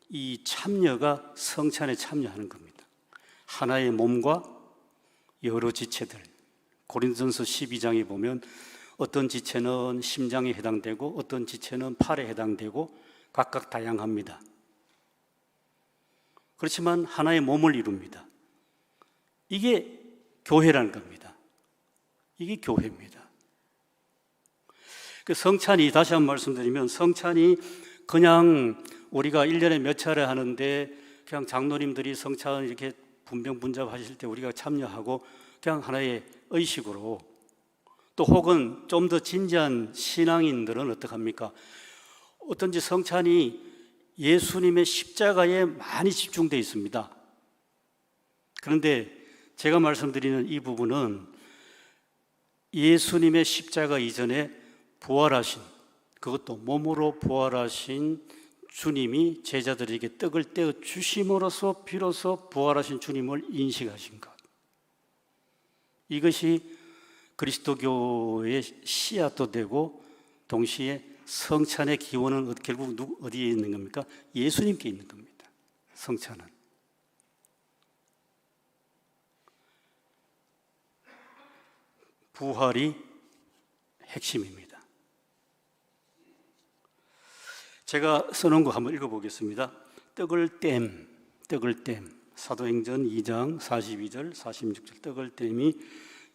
이 참여가 성찬에 참여하는 겁니다. 하나의 몸과 여러 지체들. 고린도전서 12장에 보면 어떤 지체는 심장에 해당되고 어떤 지체는 팔에 해당되고 각각 다양합니다. 그렇지만 하나의 몸을 이룹니다. 이게 교회라는 겁니다. 이게 교회입니다. 그 성찬이, 다시 한번 말씀드리면, 성찬이 그냥 우리가 1년에 몇 차례 하는데 그냥 장로님들이 성찬 이렇게 분병분잡하실 때 우리가 참여하고 그냥 하나의 의식으로, 또 혹은 좀 더 진지한 신앙인들은 어떡합니까? 어떤지 성찬이 예수님의 십자가에 많이 집중되어 있습니다. 그런데 제가 말씀드리는 이 부분은 예수님의 십자가 이전에 부활하신, 그것도 몸으로 부활하신 주님이 제자들에게 떡을 떼어 주심으로써 비로소 부활하신 주님을 인식하신 것, 이것이 그리스도교의 씨앗도 되고 동시에 성찬의 기원은 결국 어디에 있는 겁니까? 예수님께 있는 겁니다. 성찬은. 부활이 핵심입니다. 제가 써놓은 거 한번 읽어보겠습니다. 떡을 땜. 사도행전 2장 42절 46절. 떡을 땜이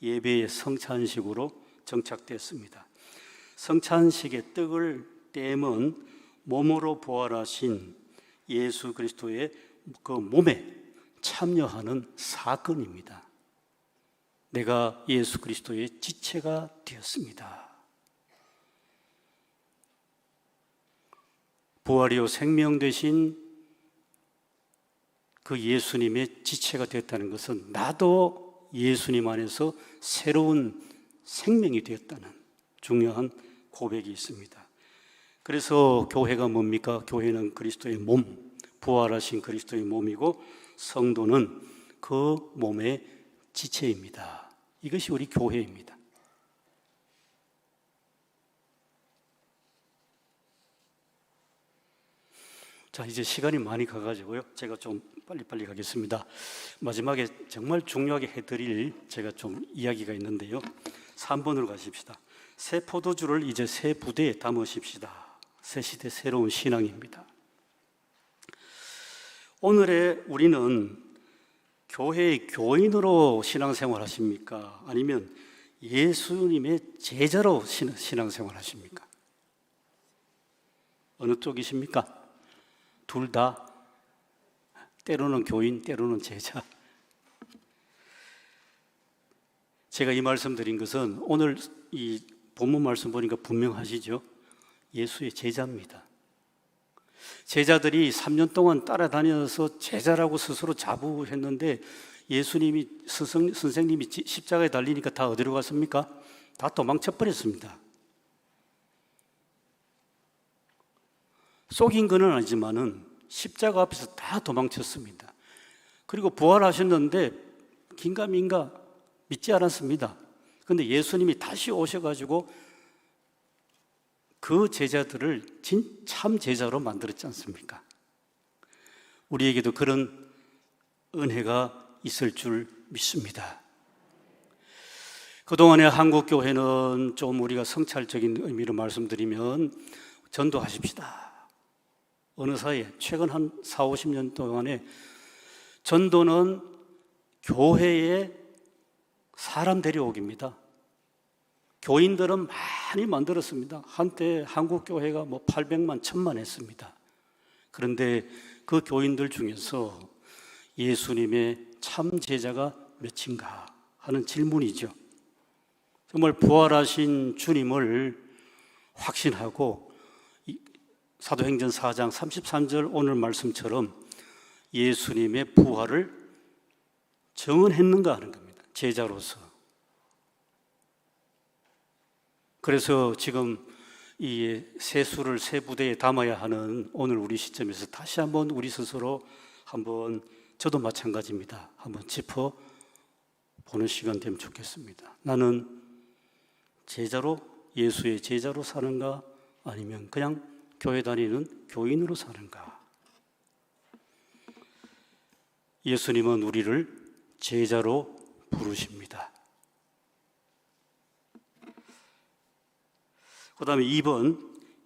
예배의 성찬식으로 정착됐습니다. 성찬식의 떡을 땜은 몸으로 부활하신 예수 그리스도의 그 몸에 참여하는 사건입니다. 내가 예수 그리스도의 지체가 되었습니다. 부활이요 생명 되신 그 예수님의 지체가 되었다는 것은 나도 예수님 안에서 새로운 생명이 되었다는 중요한 고백이 있습니다. 그래서 교회가 뭡니까? 교회는 그리스도의 몸, 부활하신 그리스도의 몸이고 성도는 그 몸의 지체입니다. 이것이 우리 교회입니다. 자, 이제 시간이 많이 가가지고요. 제가 좀 빨리빨리 가겠습니다. 마지막에 정말 중요하게 해드릴 제가 좀 이야기가 있는데요. 3번으로 가십시다. 새 포도주를 이제 새 부대에 담으십시다. 새 시대 새로운 신앙입니다. 오늘의 우리는 교회의 교인으로 신앙생활 하십니까? 아니면 예수님의 제자로 신앙생활 하십니까? 어느 쪽이십니까? 둘 다. 때로는 교인, 때로는 제자. 제가 이 말씀 드린 것은 오늘 이 본문 말씀 보니까 분명하시죠? 예수의 제자입니다. 제자들이 3년 동안 따라다녀서 제자라고 스스로 자부했는데 예수님이 선생님이 십자가에 달리니까 다 어디로 갔습니까? 다 도망쳐 버렸습니다. 속인 건 아니지만은 십자가 앞에서 다 도망쳤습니다. 그리고 부활하셨는데 긴가민가 믿지 않았습니다. 그런데 예수님이 다시 오셔가지고 그 제자들을 참 제자로 만들었지 않습니까? 우리에게도 그런 은혜가 있을 줄 믿습니다. 그동안의 한국교회는 좀 우리가 성찰적인 의미로 말씀드리면 전도하십시다. 어느 사이에 최근 한 40-50년 동안에 전도는 교회에 사람 데려오기입니다. 교인들은 많이 만들었습니다. 한때 한국교회가 800만, 1000만 했습니다. 그런데 그 교인들 중에서 예수님의 참 제자가 몇인가 하는 질문이죠. 정말 부활하신 주님을 확신하고 사도행전 4장 33절 오늘 말씀처럼 예수님의 부활을 정언했는가 하는 겁니다. 제자로서. 그래서 지금 이 세 수를 세 부대에 담아야 하는 오늘 우리 시점에서 다시 한번 우리 스스로 한번, 저도 마찬가지입니다, 한번 짚어 보는 시간 되면 좋겠습니다. 나는 제자로, 예수의 제자로 사는가, 아니면 그냥 교회 다니는 교인으로 사는가? 예수님은 우리를 제자로 부르십니다. 그 다음에 2번,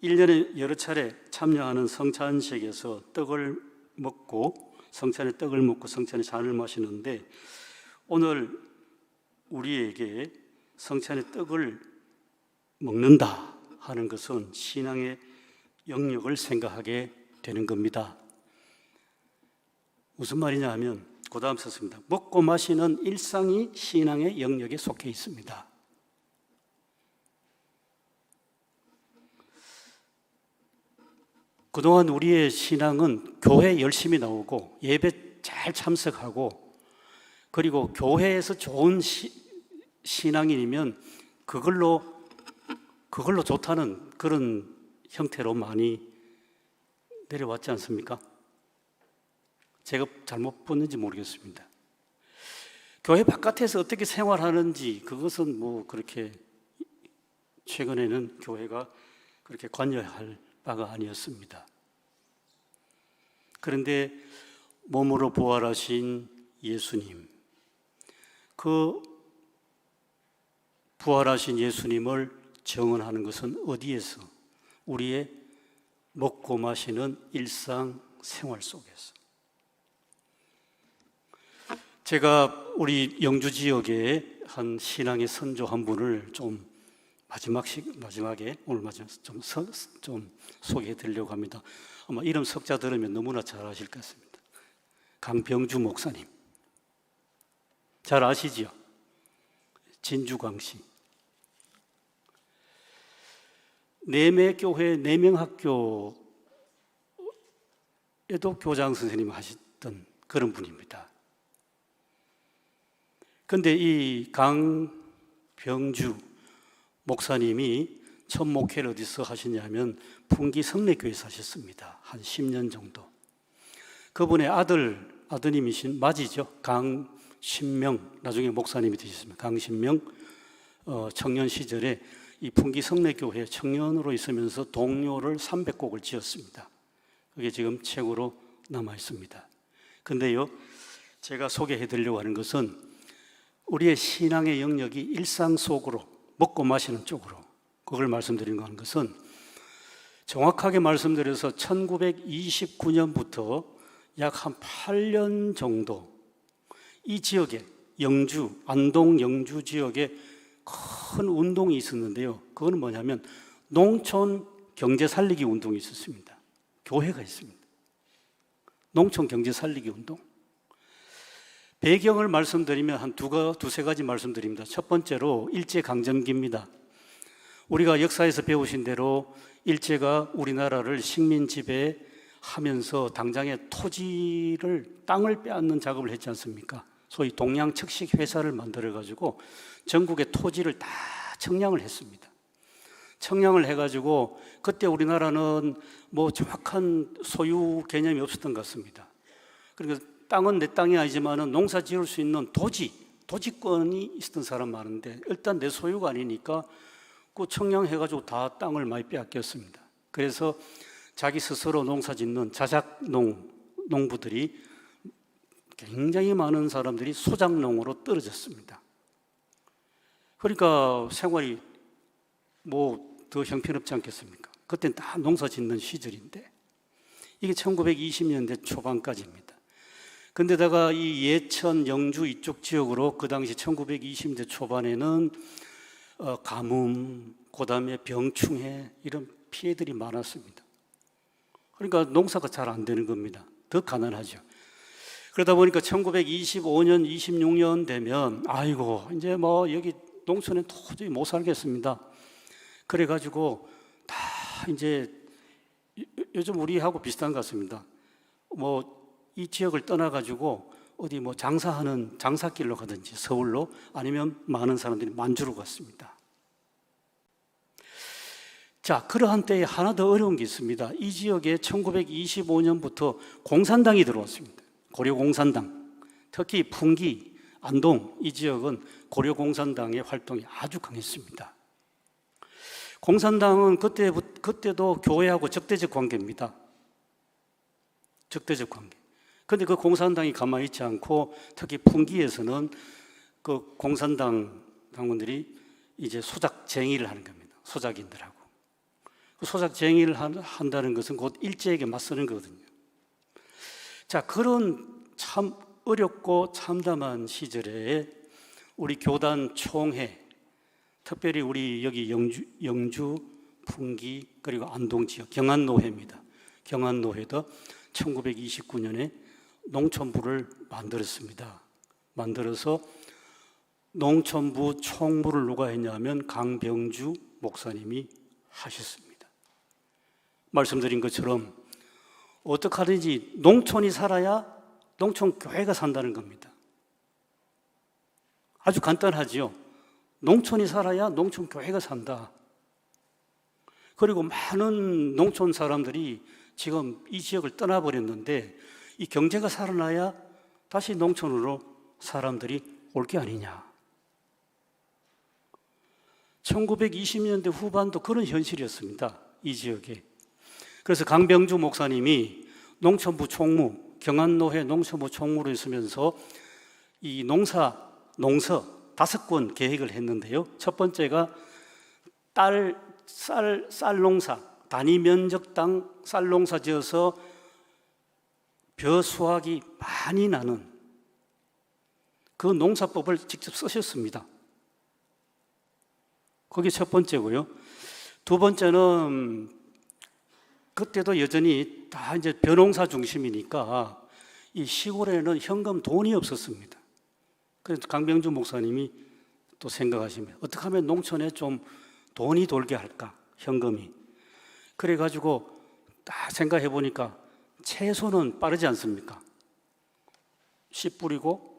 1년에 여러 차례 참여하는 성찬식에서 떡을 먹고, 성찬의 떡을 먹고 성찬의 잔을 마시는데, 오늘 우리에게 성찬의 떡을 먹는다 하는 것은 신앙의 영역을 생각하게 되는 겁니다. 무슨 말이냐 하면 그 다음 썼습니다. 먹고 마시는 일상이 신앙의 영역에 속해 있습니다. 그동안 우리의 신앙은 교회 열심히 나오고 예배 잘 참석하고, 그리고 교회에서 좋은 신앙인이면 그걸로 좋다는 그런 형태로 많이 내려왔지 않습니까? 제가 잘못 봤는지 모르겠습니다. 교회 바깥에서 어떻게 생활하는지 그것은 뭐 그렇게 최근에는 교회가 그렇게 관여할 바가 아니었습니다. 그런데 몸으로 부활하신 예수님, 그 부활하신 예수님을 정언하는 것은 어디에서? 우리의 먹고 마시는 일상 생활 속에서. 제가 우리 영주 지역에 한 신앙의 선조 한 분을 좀 마지막에 오늘 좀 소개해 드리려고 합니다. 아마 이름 석자 들으면 너무나 잘 아실 것 같습니다. 강병주 목사님. 잘 아시지요? 진주광시. 내매교회 내명학교에도 교장 선생님 하셨던 그런 분입니다. 그런데 이 강병주 목사님이 첫 목회를 어디서 하셨냐면 풍기 성례교회에서 하셨습니다. 한 10년 정도. 그분의 아드님이신 맞이죠. 강신명, 나중에 목사님이 되셨습니다. 강신명 청년 시절에 이 풍기 성례교회 청년으로 있으면서 동료를 300곡을 지었습니다. 그게 지금 책으로 남아 있습니다. 근데요, 제가 소개해 드리려고 하는 것은 우리의 신앙의 영역이 일상 속으로 먹고 마시는 쪽으로, 그걸 말씀드리는 것은 정확하게 말씀드려서 1929년부터 약 한 8년 정도 이 지역에 영주, 안동 영주 지역에 큰 운동이 있었는데요. 그건 뭐냐면 농촌 경제 살리기 운동이 있었습니다. 교회가 있습니다. 농촌 경제 살리기 운동. 배경을 말씀드리면 한 두세 가지 말씀드립니다. 첫 번째로 일제강점기입니다. 우리가 역사에서 배우신 대로 일제가 우리나라를 식민 지배하면서 당장의 땅을 빼앗는 작업을 했지 않습니까? 소위 동양척식 회사를 만들어가지고 전국의 토지를 다 청량을 했습니다. 청량을 해가지고 그때 우리나라는 뭐 정확한 소유 개념이 없었던 것 같습니다. 그러니까 땅은 내 땅이 아니지만 농사 지을 수 있는 도지권이 있었던 사람 많은데 일단 내 소유가 아니니까 그 청량해가지고 다 땅을 많이 빼앗겼습니다. 그래서 자기 스스로 농사 짓는 자작 농부들이 굉장히 많은 사람들이 소작농으로 떨어졌습니다. 그러니까 생활이 뭐 더 형편없지 않겠습니까? 그때는 다 농사 짓는 시절인데 이게 1920년대 초반까지입니다. 근데다가 이 예천, 영주 이쪽 지역으로 그 당시 1920년대 초반에는 가뭄, 그 다음에 병충해 이런 피해들이 많았습니다. 그러니까 농사가 잘 안 되는 겁니다. 더 가난하죠. 그러다 보니까 1925년, 26년 되면 아이고 이제 뭐 여기 농촌에 도저히 못 살겠습니다. 그래가지고 다 이제 요즘 우리하고 비슷한 것 같습니다. 이 지역을 떠나가지고 어디 장사하는 장사길로 가든지 서울로, 아니면 많은 사람들이 만주로 갔습니다. 자, 그러한 때에 하나 더 어려운 게 있습니다. 이 지역에 1925년부터 공산당이 들어왔습니다. 고려공산당. 특히 풍기, 안동 이 지역은 고려공산당의 활동이 아주 강했습니다. 공산당은 그때도 교회하고 적대적 관계입니다. 적대적 관계. 그런데 그 공산당이 가만히 있지 않고, 특히 풍기에서는 그 공산당 당원들이 이제 소작쟁의를 하는 겁니다. 소작인들하고. 그 소작쟁의를 한다는 것은 곧 일제에게 맞서는 거거든요. 자, 그런 참 어렵고 참담한 시절에 우리 교단 총회, 특별히 우리 여기 영주, 풍기, 그리고 안동 지역 경안노회입니다. 경안노회도 1929년에 농촌부를 만들었습니다. 만들어서 농촌부 총무를 누가 했냐면 강병주 목사님이 하셨습니다. 말씀드린 것처럼 어떻게 하든지 농촌이 살아야 농촌 교회가 산다는 겁니다. 아주 간단하지요. 농촌이 살아야 농촌 교회가 산다. 그리고 많은 농촌 사람들이 지금 이 지역을 떠나버렸는데, 이 경제가 살아나야 다시 농촌으로 사람들이 올 게 아니냐. 1920년대 후반도 그런 현실이었습니다. 이 지역에. 그래서 강병주 목사님이 농촌부 총무, 경안노회 농촌부 총무로 있으면서 이 농서 5권 계획을 했는데요. 첫 번째가 쌀 농사, 단위 면적당 쌀 농사 지어서 벼 수확이 많이 나는 그 농사법을 직접 쓰셨습니다. 그게 첫 번째고요. 두 번째는 그때도 여전히 다 이제 벼농사 중심이니까 이 시골에는 현금 돈이 없었습니다. 그래서 강병주 목사님이 또 생각하시면 어떻게 하면 농촌에 좀 돈이 돌게 할까, 현금이. 그래가지고 딱 생각해 보니까 채소는 빠르지 않습니까? 씨 뿌리고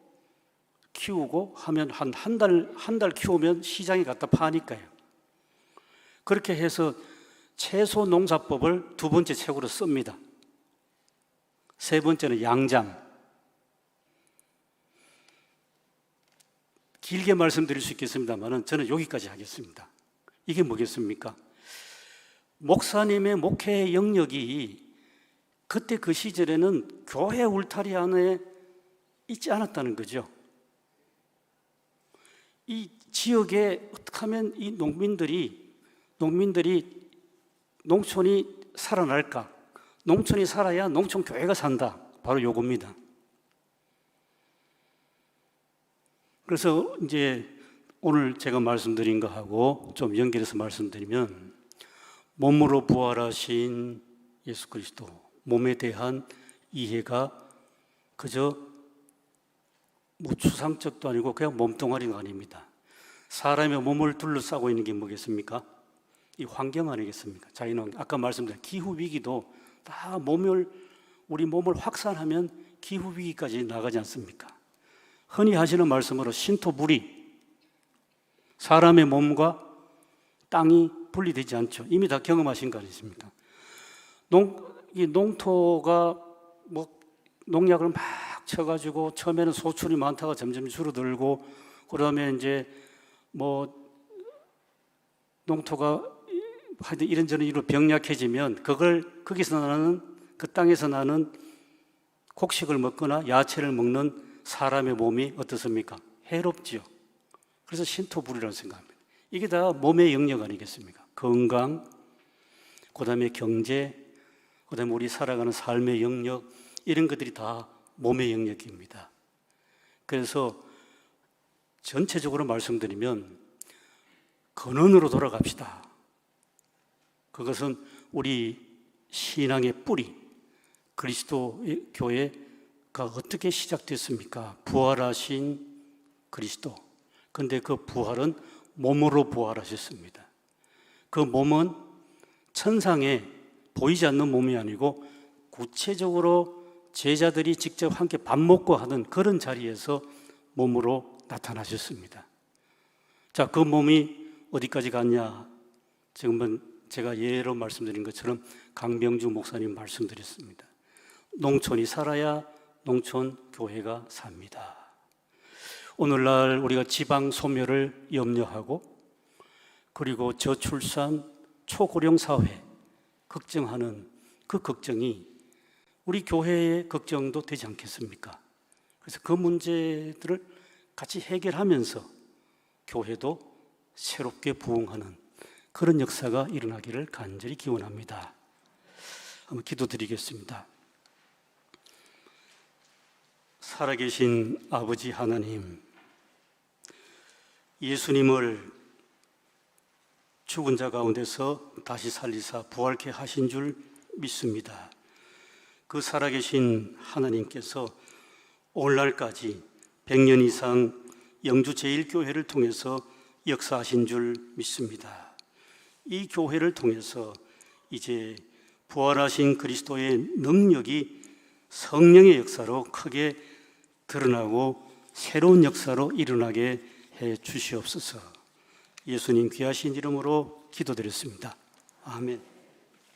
키우고 하면 한 달 키우면 시장에 갖다 파니까요. 그렇게 해서 채소 농사법을 두 번째 책으로 씁니다. 세 번째는 양잠. 길게 말씀드릴 수 있겠습니다만 저는 여기까지 하겠습니다. 이게 뭐겠습니까? 목사님의 목회 영역이 그때 그 시절에는 교회 울타리 안에 있지 않았다는 거죠. 이 지역에 어떻게 하면 이 농민들이 농촌이 살아날까? 농촌이 살아야 농촌 교회가 산다. 바로 요겁니다. 그래서 이제 오늘 제가 말씀드린 거하고 좀 연결해서 말씀드리면, 몸으로 부활하신 예수 그리스도, 몸에 대한 이해가 그저 추상적도 아니고 그냥 몸뚱아리가 아닙니다. 사람의 몸을 둘러싸고 있는 게 뭐겠습니까? 이 환경 아니겠습니까? 자연환경. 아까 말씀드린 기후위기도 다 우리 몸을 확산하면 기후위기까지 나가지 않습니까? 흔히 하시는 말씀으로 신토불이, 사람의 몸과 땅이 분리되지 않죠. 이미 다 경험하신 거 아니십니까? 이 농토가 농약을 막 쳐가지고 처음에는 소출이 많다가 점점 줄어들고, 그다음에 이제 농토가 하여튼 이런저런 이유로 병약해지면 거기서 나는, 그 땅에서 나는 곡식을 먹거나 야채를 먹는 사람의 몸이 어떻습니까? 해롭지요. 그래서 신토불이라고 생각합니다. 이게 다 몸의 영역 아니겠습니까? 건강, 그 다음에 경제, 그 다음에 우리 살아가는 삶의 영역, 이런 것들이 다 몸의 영역입니다. 그래서 전체적으로 말씀드리면 근원으로 돌아갑시다. 그것은 우리 신앙의 뿌리, 그리스도 교회가 어떻게 시작됐습니까? 부활하신 그리스도. 그런데 그 부활은 몸으로 부활하셨습니다. 그 몸은 천상에 보이지 않는 몸이 아니고 구체적으로 제자들이 직접 함께 밥 먹고 하는 그런 자리에서 몸으로 나타나셨습니다. 자, 그 몸이 어디까지 갔냐? 지금은 제가 예로 말씀드린 것처럼 강병주 목사님 말씀드렸습니다. 농촌이 살아야 농촌 교회가 삽니다. 오늘날 우리가 지방 소멸을 염려하고 그리고 저출산 초고령 사회 걱정하는 그 걱정이 우리 교회의 걱정도 되지 않겠습니까? 그래서 그 문제들을 같이 해결하면서 교회도 새롭게 부흥하는 그런 역사가 일어나기를 간절히 기원합니다. 한번 기도드리겠습니다. 살아계신 아버지 하나님, 예수님을 죽은 자 가운데서 다시 살리사 부활케 하신 줄 믿습니다. 그 살아계신 하나님께서 오늘날까지 100년 이상 영주 제1교회를 통해서 역사하신 줄 믿습니다. 이 교회를 통해서 이제 부활하신 그리스도의 능력이 성령의 역사로 크게 드러나고 새로운 역사로 일어나게 해 주시옵소서. 예수님 귀하신 이름으로 기도드렸습니다. 아멘.